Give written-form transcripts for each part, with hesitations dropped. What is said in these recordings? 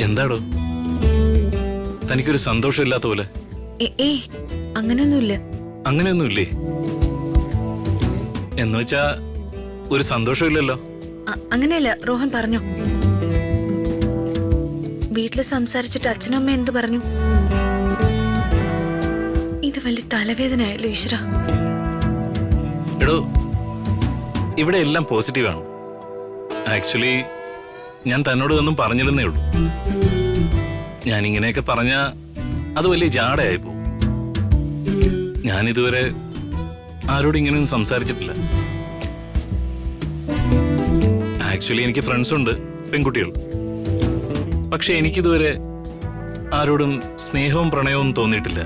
എന്താടോ തനിക്കൊരു സന്തോഷമില്ലാത്ത പോലെ? അങ്ങനെയൊന്നുമില്ല. അങ്ങനെയൊന്നുമില്ലേ? എന്നുവെച്ചാ ഒരു സന്തോഷമില്ലല്ലോ. അങ്ങനെയല്ല, റോഹൻ പറഞ്ഞു. വീട്ടില് സംസാരിച്ചിട്ട് അച്ഛനും അമ്മ എന്ത് പറഞ്ഞു? ഇത് വലിയ തലവേദനയായല്ലോ ഈശ്വര. എടോ, ഇവിടെ എല്ലാം പോസിറ്റീവാണ്. ആക്ച്വലി ഞാൻ തന്നോട് ഒന്നും പറഞ്ഞില്ലെന്നേ ഉള്ളൂ. ഞാൻ ഇങ്ങനെയൊക്കെ പറഞ്ഞാ അത് വലിയ ജാടയായിപ്പോ. ഞാനിതുവരെ ആരോടും ഇങ്ങനെയൊന്നും സംസാരിച്ചിട്ടില്ല. ആക്ച്വലി എനിക്ക് ഫ്രണ്ട്സ് ഉണ്ട്, പെൺകുട്ടികൾ. പക്ഷെ എനിക്കിതുവരെ ആരോടും സ്നേഹവും പ്രണയവും തോന്നിയിട്ടില്ല.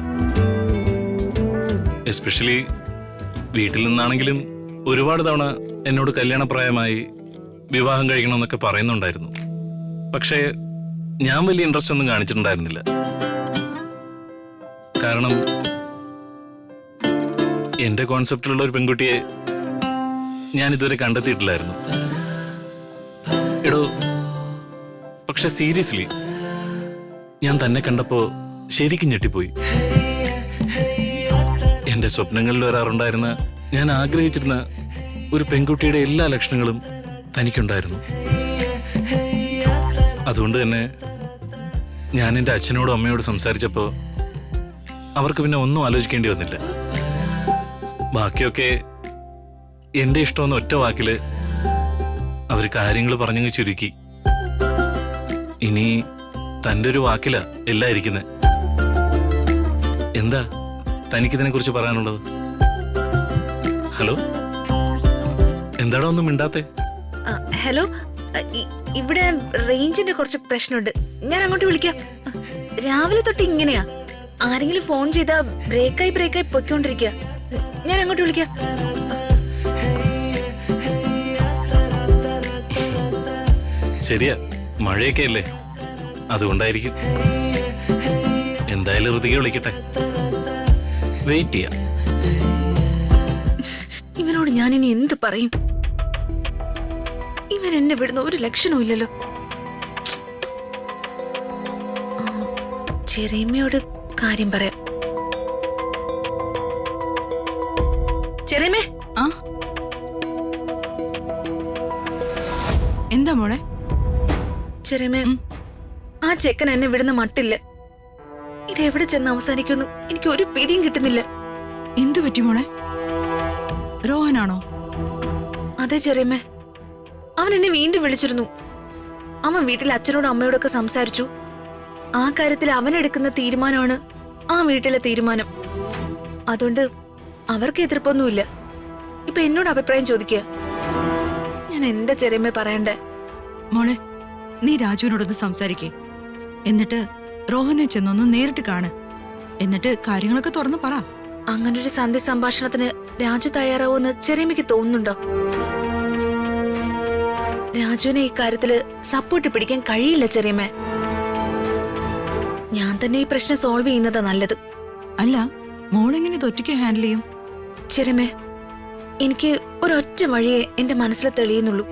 എസ്പെഷ്യലി വീട്ടിൽ നിന്നാണെങ്കിലും ഒരുപാട് തവണ എന്നോട് കല്യാണപ്രായമായി വിവാഹം കഴിക്കണമെന്നൊക്കെ പറയുന്നുണ്ടായിരുന്നു. പക്ഷേ ഞാൻ വലിയ ഇൻട്രസ്റ്റ് ഒന്നും കാണിച്ചിട്ടുണ്ടായിരുന്നില്ല. കാരണം എന്റെ കോൺസെപ്റ്റിലുള്ള ഒരു പെൺകുട്ടിയെ ഞാൻ ഇതുവരെ കണ്ടെത്തിയിട്ടില്ലായിരുന്നു. എടോ, പക്ഷെ സീരിയസ്ലി ഞാൻ തന്നെ കണ്ടപ്പോ ശരിക്കും ഞെട്ടിപ്പോയി. എന്റെ സ്വപ്നങ്ങളിൽ വരാറുണ്ടായിരുന്ന, ഞാൻ ആഗ്രഹിച്ചിരുന്ന ഒരു പെൺകുട്ടിയുടെ എല്ലാ ലക്ഷണങ്ങളും തനിക്കുണ്ടായിരുന്നു. അതുകൊണ്ട് തന്നെ ഞാൻ എൻ്റെ അച്ഛനോടും അമ്മയോടും സംസാരിച്ചപ്പോൾ അവർക്ക് പിന്നെ ഒന്നും ആലോചിക്കേണ്ടി വന്നില്ല. ബാക്കിയൊക്കെ എൻ്റെ ഇഷ്ടമെന്ന് ഒറ്റ വാക്കില് അവർ കാര്യങ്ങൾ പറഞ്ഞങ്ങ് ചുരുക്കി. ഇനി തൻ്റെ ഒരു വാക്കിലാ എല്ലാം ഇരിക്കുന്നത്. എന്താ തനിക്കിതിനെ കുറിച്ച് പറയാനുള്ളത്? ഹലോ, എന്താണോ ഒന്നും മിണ്ടാത്തെ? ഹലോ, ഇവിടെ റേഞ്ചിന്റെ കുറച്ച് പ്രശ്നമുണ്ട്. ഞാൻ അങ്ങോട്ട് വിളിക്കാം. രാവിലെ തൊട്ട് ഇങ്ങനെയാ, ആരെങ്കിലും ഫോൺ ചെയ്താ ബ്രേക്കായി പൊയ്ക്കൊണ്ടിരിക്കുക. ഞാൻ അങ്ങോട്ട് വിളിക്കാം. ശരിയാ, മഴയൊക്കെ അല്ലേ, അതുകൊണ്ടായിരിക്കും. എന്തായാലും ഋതിക വിളിക്കട്ടെ, വെയിറ്റ് ചെയ്യാം. ഇവനോട് ഞാൻ ഇനി എന്ത് പറയും? ഇവൻ എന്നെ വിടുന്ന ഒരു ലക്ഷണവും ഇല്ലല്ലോ. ചെറിയമ്മയോട് കാര്യം പറയാം. ചെറിയമ്മേ. എന്താ മോളെ? ചെറിയമ്മേ, ആ ചെക്കൻ എന്നെ വിടുന്ന മട്ടില്ല. ഇതെവിടെ ചെന്ന് അവസാനിക്കുമെന്ന് എനിക്ക് ഒരു പിടിയും കിട്ടുന്നില്ല. എന്തു പറ്റി മോളെ? രോഹനാണോ? അതെ ചെറിയമ്മേ, അവൻ എന്നെ വീണ്ടും വിളിച്ചിരുന്നു. അവൻ വീട്ടിൽ അച്ഛനോടും അമ്മയോടൊക്കെ സംസാരിച്ചു. ആ കാര്യത്തിൽ അവനെടുക്കുന്ന തീരുമാനമാണ് ആ വീട്ടിലെ തീരുമാനം. അതുകൊണ്ട് അവർക്ക് എതിർപ്പൊന്നുമില്ല. ഇപ്പൊ എന്നോട് അഭിപ്രായം ചോദിക്കുക. ഞാൻ എന്താ ചെറിയമ്മേ പറയണ്ടേ? മോളെ, നീ രാജുവിനോടൊന്ന് സംസാരിക്കേ. എന്നിട്ട് രോഹനെ ചെന്നൊന്ന് നേരിട്ട് കാണ്. എന്നിട്ട് കാര്യങ്ങളൊക്കെ തുറന്നു പറ. അങ്ങനൊരു സന്ധി സംഭാഷണത്തിന് രാജു തയ്യാറാവുമെന്ന് ചെറിയമ്മയ്ക്ക് തോന്നുന്നുണ്ടോ? രാജുവിനെ ഇക്കാര്യത്തില് സപ്പോർട്ട് പിടിക്കാൻ കഴിയില്ല ചെറിയമ്മേ. ഞാൻ തന്നെ ഈ പ്രശ്നം സോൾവ് ചെയ്യുന്നതാ നല്ലത്. അല്ല, മോളെങ്ങനെ ഇത് ഒറ്റയ്ക്ക് ഹാൻഡിൽ ചെയ്യും? ചെറിയമ്മേ, എനിക്ക് ഒരൊറ്റ വഴിയേ എന്റെ മനസ്സിൽ തെളിയുന്നുള്ളൂ.